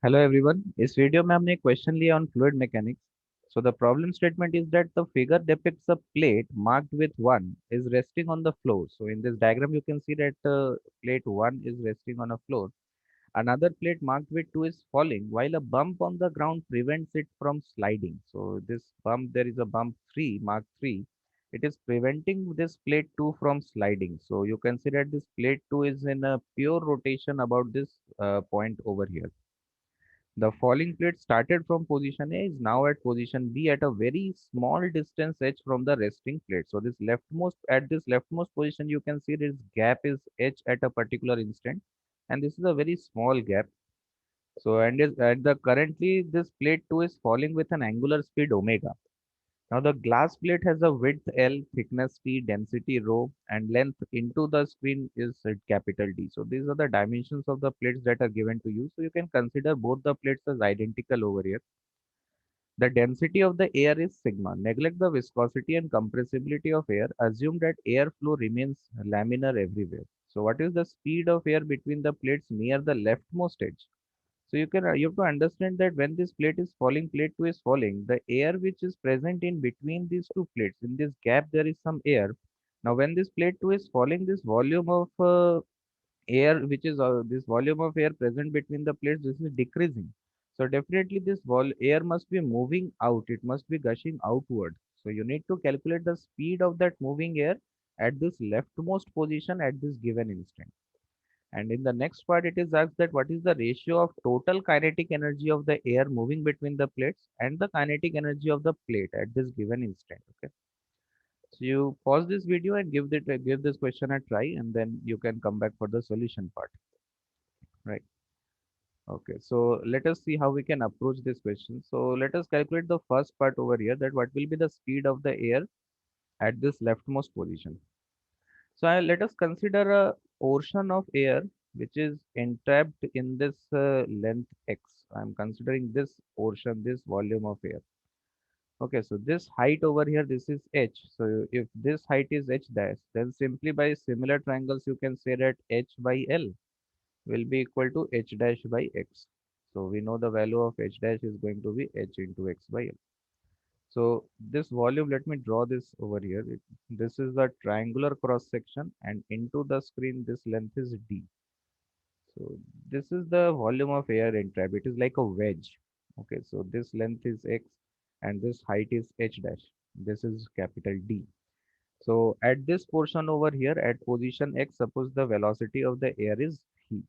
Hello everyone. इस video में हमने एक क्वेश्चन लिया on fluid mechanics. So the problem statement is that the figure depicts a plate marked with 1 is resting on the floor. So in this diagram you can see that plate 1 is resting on a floor. Another plate marked with 2 is falling while a bump on the ground prevents it from sliding. So this bump, there is a bump 3 mark 3. It is preventing this plate 2 from sliding. So you can see that this plate 2 is in a pure rotation about this point over here. The falling plate started from position A is now at position B at a very small distance h from the resting plate. So this leftmost position you can see this gap is h at a particular instant, and this is a very small gap. So at the currently this plate 2 is falling with an angular speed omega. Now the glass plate has a width L, thickness T, density rho, and length into the screen is capital D. So these are the dimensions of the plates that are given to you. So you can consider both the plates as identical over here. The density of the air is sigma. Neglect the viscosity and compressibility of air. Assume that airflow remains laminar everywhere. So what is the speed of air between the plates near the leftmost edge? So you have to understand that when this plate is falling, plate 2 is falling, the air which is present in between these two plates, in this gap there is some air. Now when this plate 2 is falling, this volume of air which is this volume of air present between the plates, this is decreasing. So definitely this air must be moving out, it must be gushing outward. So you need to calculate the speed of that moving air at this leftmost position at this given instant. And in the next part, it is asked that what is the ratio of total kinetic energy of the air moving between the plates and the kinetic energy of the plate at this given instant. Okay. So you pause this video and give this question a try, and then you can come back for the solution part. Right. Okay. So let us see how we can approach this question. So let us calculate the first part over here, that what will be the speed of the air at this leftmost position. So let us consider a portion of air which is entrapped in this length x. I am considering this portion, this volume of air. Okay, so this height over here, this is h. So if this height is h dash, then simply by similar triangles you can say that h by L will be equal to h dash by x. So we know the value of h dash is going to be h into x by L. So this volume, let me draw this over here. This is the triangular cross section, and into the screen this length is d. So this is the volume of air entrapped. It is like a wedge. Okay, so this length is x and this height is h dash. This is capital D. So at this portion over here at position x, suppose the velocity of the air is v.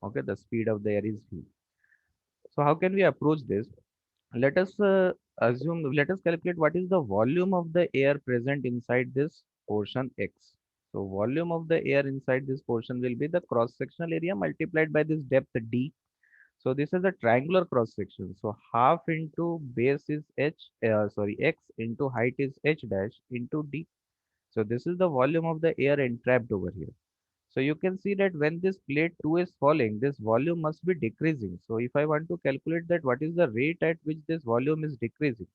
Okay, the speed of the air is v. So how can we approach this? Let us let us calculate what is the volume of the air present inside this portion x. So volume of the air inside this portion will be the cross sectional area multiplied by this depth d. So this is a triangular cross section. So half into base is x into height is h dash into d. So this is the volume of the air entrapped over here. So you can see that when this plate 2 is falling, this volume must be decreasing. So if I want to calculate that what is the rate at which this volume is decreasing.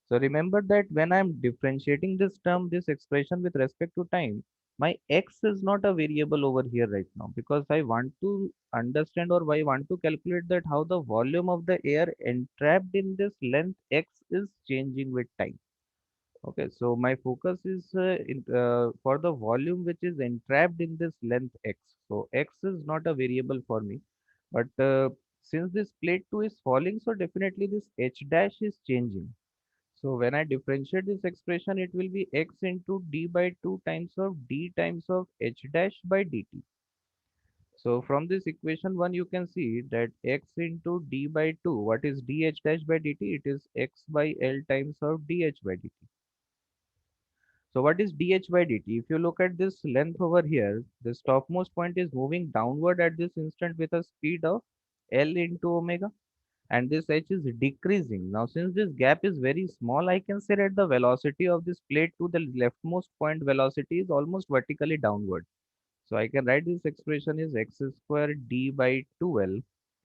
So remember that when I am differentiating this term, this expression with respect to time, my x is not a variable over here right now, because I want to understand, or I want to calculate that how the volume of the air entrapped in this length x is changing with time. Okay, so my focus is for the volume which is entrapped in this length x. So x is not a variable for me, but since this plate 2 is falling, so definitely this h dash is changing. So when I differentiate this expression, it will be x into d by 2 times of d times of h dash by dt. So from this equation 1, you can see that x into d by 2, what is dh dash by dt? It is x by L times of dh by dt. So what is dh by dt? If you look at this length over here, this topmost point is moving downward at this instant with a speed of L into omega, and this h is decreasing. Now since this gap is very small, I can say that the velocity of this plate to the leftmost point velocity is almost vertically downward. So I can write this expression is x square d by 2L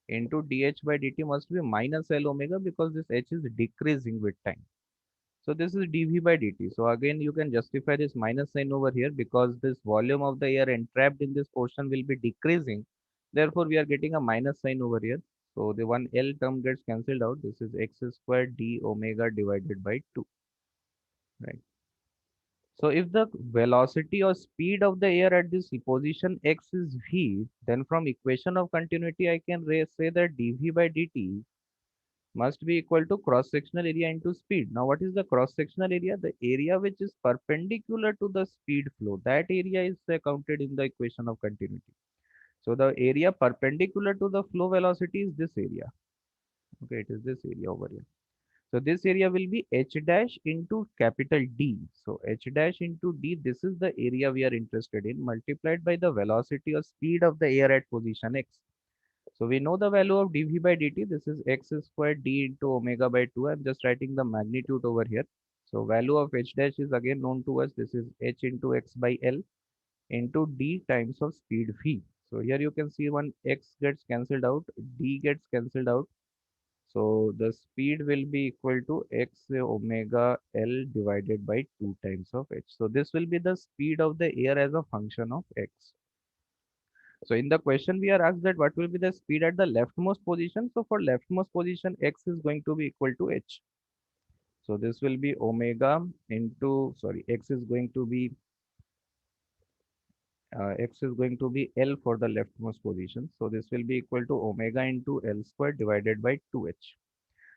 into dh by dt must be minus L omega, because this h is decreasing with time. So this is dv by dt. So again, you can justify this minus sign over here because this volume of the air entrapped in this portion will be decreasing. Therefore, we are getting a minus sign over here. So the one L term gets cancelled out. This is x squared d omega divided by 2, right? So if the velocity or speed of the air at this position x is v, then from equation of continuity I can say that dv by dt must be equal to cross sectional area into speed. Now what is the cross sectional area? The area which is perpendicular to the speed flow. That area is counted in the equation of continuity. So the area perpendicular to the flow velocity is this area. Okay, it is this area over here. So this area will be h dash into capital D. So h dash into D, this is the area we are interested in, multiplied by the velocity or speed of the air at position x. So we know the value of dv by dt. This is x squared d into omega by 2. I'm just writing the magnitude over here. So value of h dash is again known to us. This is h into x by L into d times of speed v. So here you can see one x gets cancelled out, d gets cancelled out. So the speed will be equal to x omega L divided by 2 times of h. So this will be the speed of the air as a function of x. So in the question we are asked that what will be the speed at the leftmost position. So for leftmost position x is going to be equal to h. So this will be omega into, sorry, x is going to be L for the leftmost position. So this will be equal to omega into L squared divided by 2h.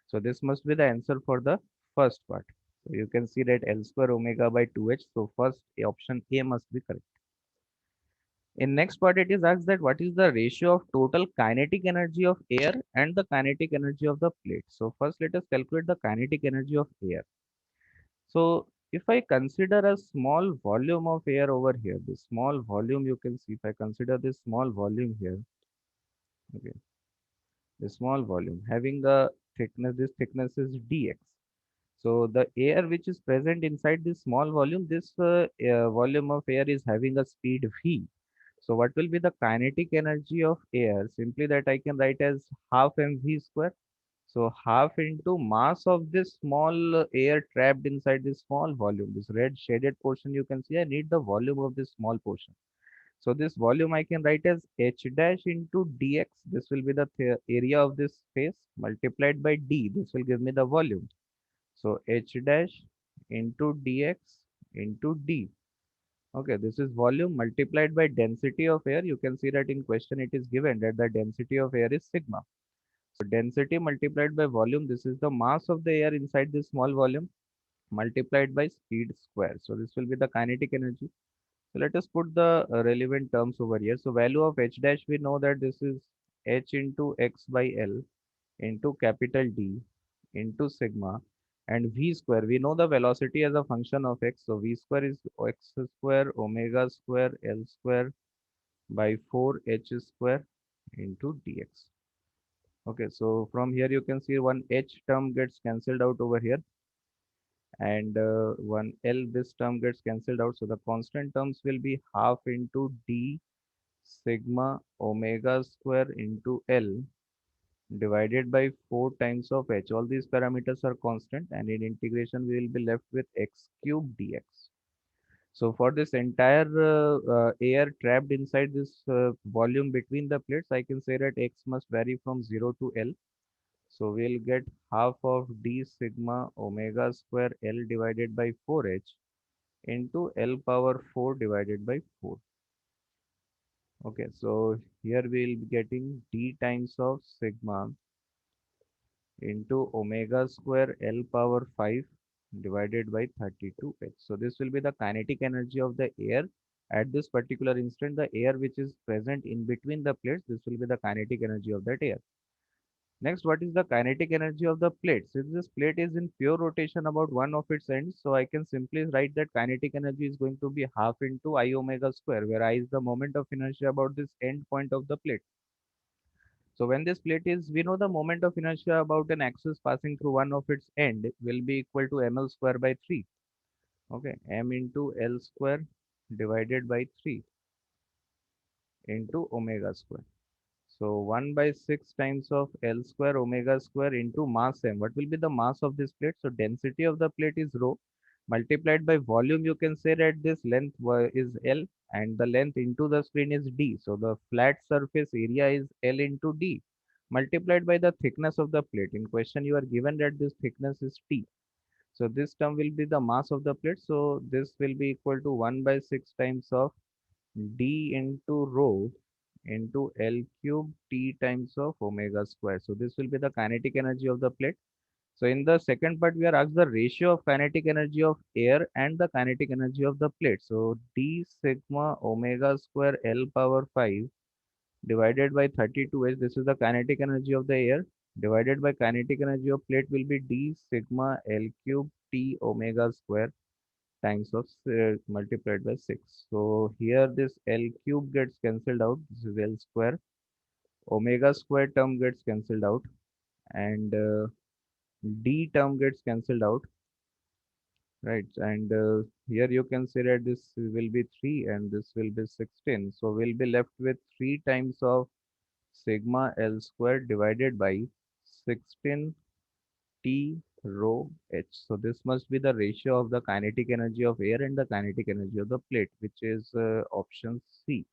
So this must be the answer for the first part. So you can see that L square omega by 2h. So first option A must be correct. In next part, it is asked that what is the ratio of total kinetic energy of air and the kinetic energy of the plate. So first let us calculate the kinetic energy of air. So if I consider a small volume of air over here, this small volume you can see, if I consider this small volume here, okay, the small volume having a thickness, this thickness is dx. So the air which is present inside this small volume, this volume of air is having a speed v. So what will be the kinetic energy of air? Simply that I can write as half mv square. So half into mass of this small air trapped inside this small volume. This red shaded portion you can see, I need the volume of this small portion. So this volume I can write as h dash into dx. This will be the area of this space multiplied by d. This will give me the volume. So h dash into dx into d. Okay, this is volume multiplied by density of air. You can see that in question it is given that the density of air is sigma. So density multiplied by volume, this is the mass of the air inside this small volume multiplied by speed square. So this will be the kinetic energy. So let us put the relevant terms over here. So value of h dash, we know that this is h into x by L into capital D into sigma, and v square. We know the velocity as a function of x. So v square is x square omega square L square by 4h square into dx. Okay, so from here you can see one h term gets cancelled out over here, and one L, this term gets cancelled out. So the constant terms will be half into d sigma omega square into L divided by 4 times of h. All these parameters are constant, and in integration we will be left with x cube dx. So for this entire air trapped inside this volume between the plates, I can say that x must vary from 0 to L. So we'll get half of d sigma omega square L divided by 4h into L power 4 divided by 4. Okay, so here we'll be getting d times of sigma into omega square L power 5 divided by 32h. So this will be the kinetic energy of the air at this particular instant. The air which is present in between the plates, this will be the kinetic energy of that air. Next, what is the kinetic energy of the plate? Since this plate is in pure rotation about one of its ends, so I can simply write that kinetic energy is going to be half into I omega square, where I is the moment of inertia about this end point of the plate. So when this plate is, we know the moment of inertia about an axis passing through one of its end will be equal to ml square by 3. Okay, m into L square divided by 3 into omega square. So 1 by 6 times of L square omega square into mass m. What will be the mass of this plate? So density of the plate is rho multiplied by volume. You can say that this length is L and the length into the screen is D. So the flat surface area is L into D. multiplied by the thickness of the plate. In question, you are given that this thickness is T. So this term will be the mass of the plate. So this will be equal to 1 by 6 times of D into rho into L cube T times of omega square. So this will be the kinetic energy of the plate. So in the second part, we are asked the ratio of kinetic energy of air and the kinetic energy of the plate. So D sigma omega square L power 5 divided by 32H, this is the kinetic energy of the air, divided by kinetic energy of plate will be D sigma L cube T omega square times of multiplied by 6. So here this L cube gets cancelled out, this is L square, omega square term gets cancelled out, and D term gets cancelled out, right? And here you can say that this will be 3 and this will be 16. So we'll be left with 3 times of sigma L square divided by 16 T rho H. So this must be the ratio of the kinetic energy of air and the kinetic energy of the plate, which is option C.